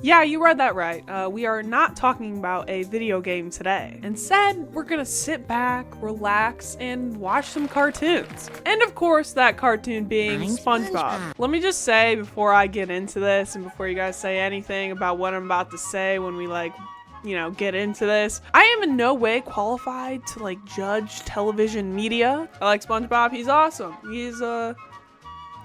Yeah, you read that right. We are not talking about a video game today. Instead, we're gonna sit back, relax, and watch some cartoons. And of course, that cartoon being SpongeBob. Let me just say before I get into this and before you guys say anything about what I'm about to say when we get into this, I am in no way qualified to judge television media. I like SpongeBob. He's awesome.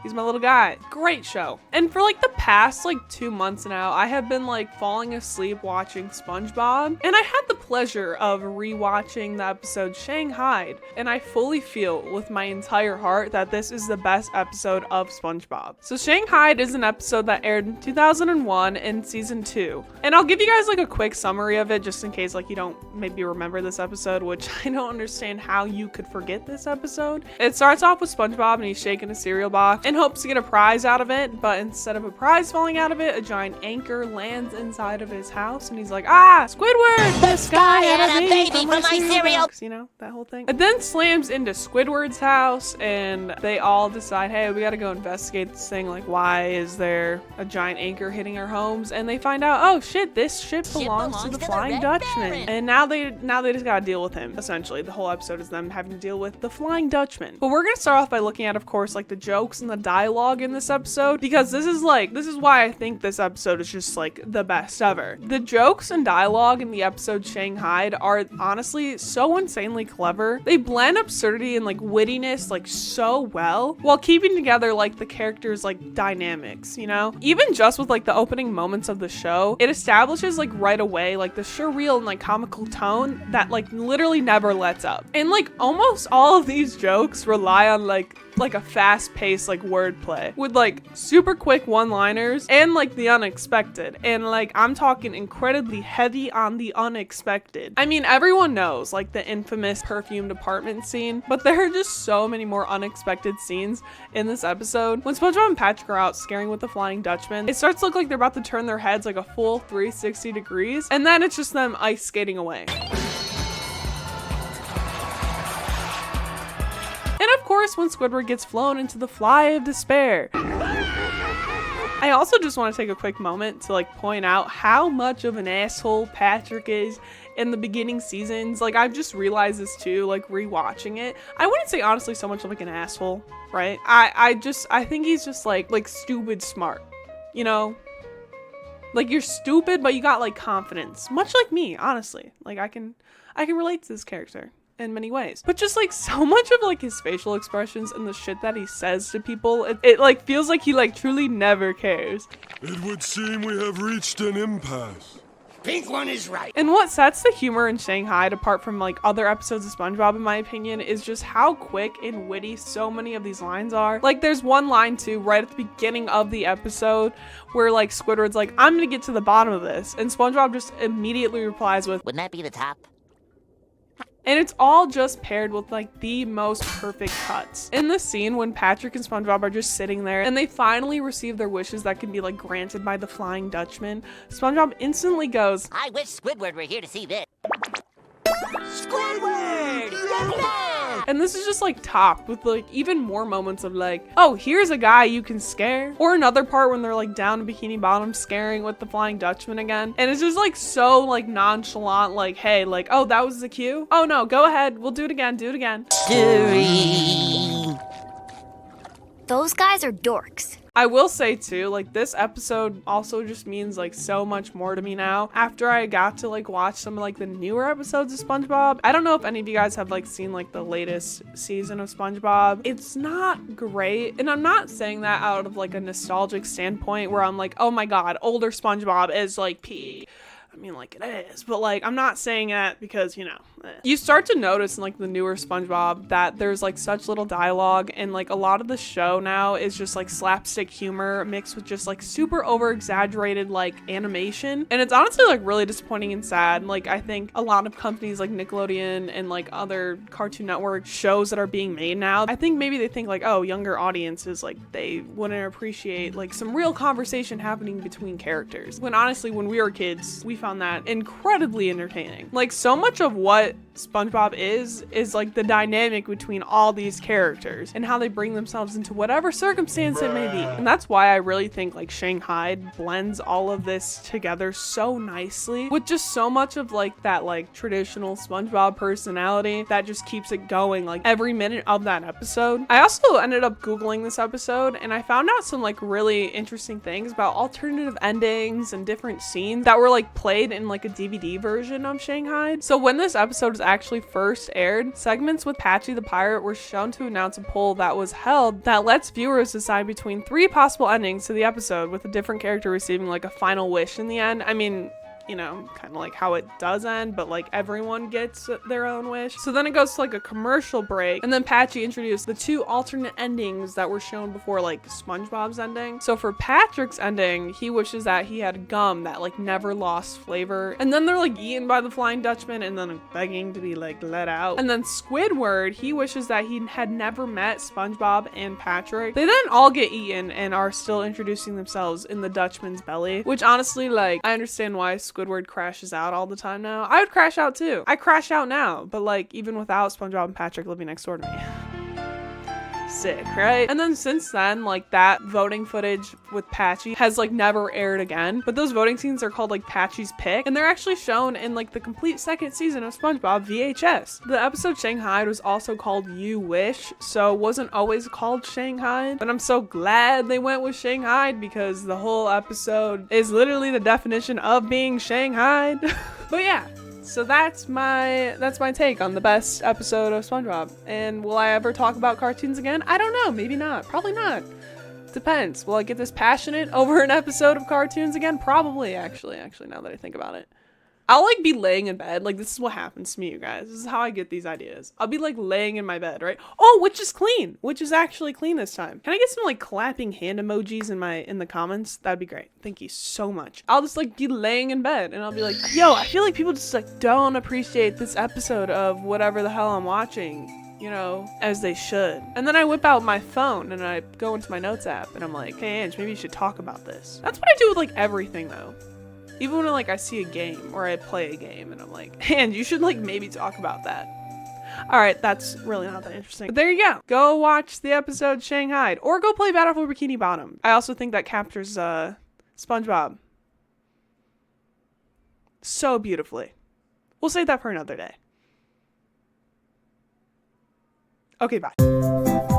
He's my little guy. Great show. And for the past 2 months now, I have been falling asleep watching SpongeBob. And I had the pleasure of rewatching the episode Shanghaied. And I fully feel with my entire heart that this is the best episode of SpongeBob. So Shanghaied is an episode that aired in 2001 in season 2. And I'll give you guys a quick summary of it just in case you don't maybe remember this episode, which I don't understand how you could forget this episode. It starts off with SpongeBob and he's shaking a cereal box and hopes to get a prize out of it, but instead of a prize falling out of it, a giant anchor lands inside of his house and he's like, Squidward, this guy had a baby from my cereal box. You know, that whole thing. It then slams into Squidward's house and they all decide, hey, we gotta go investigate this thing. Why is there a giant anchor hitting our homes? And they find out, oh shit, this ship belongs to the Flying Dutchman. And now they just gotta deal with him. Essentially, the whole episode is them having to deal with the Flying Dutchman. But we're gonna start off by looking at, of course, the jokes and the dialogue in this episode, because this is why I think this episode is just the best ever. The jokes and dialogue in the episode Shanghaied are honestly so insanely clever. They blend absurdity and wittiness so well while keeping together the characters dynamics, you know? Even just with the opening moments of the show, it establishes right away the surreal and comical tone that literally never lets up. And almost all of these jokes rely on a fast-paced wordplay with super quick one-liners and the unexpected, and I'm talking incredibly heavy on the unexpected. I mean, everyone knows the infamous perfume department scene, but there are just so many more unexpected scenes in this episode. When SpongeBob and Patrick are out scaring with the Flying Dutchman, it starts to look like they're about to turn their heads a full 360 degrees, and then it's just them ice skating away. And of course, when Squidward gets flown into the Fly of Despair. I also just want to take a quick moment to point out how much of an asshole Patrick is in the beginning seasons. I've just realized this too, rewatching it. I wouldn't say honestly so much of an asshole, right? I think he's just stupid smart, you know? You're stupid, but you got confidence. Much like me, honestly. I can relate to this character in many ways, but just so much of his facial expressions and the shit that he says to people, it feels like he truly never cares. It would seem we have reached an impasse. Pink one is right. And what sets the humor in Shanghaied apart from other episodes of SpongeBob, in my opinion, is just how quick and witty so many of these lines are. There's one line too right at the beginning of the episode where Squidward's I'm gonna get to the bottom of this, and SpongeBob just immediately replies with, wouldn't that be the top? and it's all just paired with the most perfect cuts. In the scene when Patrick and SpongeBob are just sitting there and they finally receive their wishes that can be granted by the Flying Dutchman, SpongeBob instantly goes, I wish Squidward were here to see this. Squidward! And this is just topped with even more moments of oh, here's a guy you can scare. Or another part when they're down to Bikini Bottom scaring with the Flying Dutchman again. And it's just so nonchalant, hey, oh, that was the cue? Oh no, go ahead, we'll do it again, do it again. Those guys are dorks. I will say too, this episode also just means so much more to me now after I got to watch some of the newer episodes of SpongeBob. I don't know if any of you guys have seen the latest season of SpongeBob. It's not great, and I'm not saying that out of a nostalgic standpoint where I'm oh my god, older SpongeBob is peak. I mean, it is, but I'm not saying that because, you know, You start to notice in the newer SpongeBob that there's such little dialogue, and a lot of the show now is just slapstick humor mixed with just super over exaggerated animation, and it's honestly really disappointing and sad. I think a lot of companies like Nickelodeon and other Cartoon Network shows that are being made now, I think maybe they think oh, younger audiences they wouldn't appreciate some real conversation happening between characters, when honestly when we were kids we found that incredibly entertaining. Like, so much of what SpongeBob is like the dynamic between all these characters and how they bring themselves into whatever circumstance it may be. And that's why I really think like Shanghaied blends all of this together so nicely with just so much of like that like traditional SpongeBob personality that just keeps it going like every minute of that episode. I also ended up Googling this episode and I found out some like really interesting things about alternative endings and different scenes that were like played in like a DVD version of Shanghaied. So when this episode was actually first aired, segments with Patchy the Pirate were shown to announce a poll that was held that lets viewers decide between 3 possible endings to the episode, with a different character receiving like a final wish in the end. I mean, you know, kind of like how it does end, but like everyone gets their own wish. So then it goes to like a commercial break, and then Patchy introduced the 2 alternate endings that were shown before like SpongeBob's ending. So for Patrick's ending, he wishes that he had gum that like never lost flavor, and then they're like eaten by the Flying Dutchman and then begging to be like let out. And then Squidward, he wishes that he had never met SpongeBob and Patrick. They then all get eaten and are still introducing themselves in the Dutchman's belly, which honestly, like, I understand why Squidward crashes out all the time now. I would crash out too. I crash out now, but like even without SpongeBob and Patrick living next door to me. Sick, right? And then since then, like that voting footage with Patchy has like never aired again, but those voting scenes are called like Patchy's Pick, and they're actually shown in like the complete 2nd season of SpongeBob VHS. The episode Shanghaied was also called You Wish, so it wasn't always called Shanghaied, but I'm so glad they went with Shanghaied because the whole episode is literally the definition of being Shanghaied. But yeah. So that's my take on the best episode of SpongeBob. And will I ever talk about cartoons again? I don't know. Maybe not. Probably not. Depends. Will I get this passionate over an episode of cartoons again? Probably, actually, now that I think about it. I'll like be laying in bed. Like, this is what happens to me, you guys. This is how I get these ideas. I'll be like laying in my bed, right? Oh, which is clean. Which is actually clean this time. Can I get some like clapping hand emojis in the comments? That'd be great. Thank you so much. I'll just like be laying in bed and I'll be like, yo, I feel like people just like don't appreciate this episode of whatever the hell I'm watching, you know, as they should. And then I whip out my phone and I go into my notes app and I'm like, hey Ange, maybe you should talk about this. That's what I do with like everything though. Even when like I see a game or I play a game and I'm like, and you should like maybe talk about that. All right, that's really not that interesting. But there you go. Go watch the episode Shanghaied or go play Battle for Bikini Bottom. I also think that captures SpongeBob so beautifully. We'll save that for another day. Okay, bye.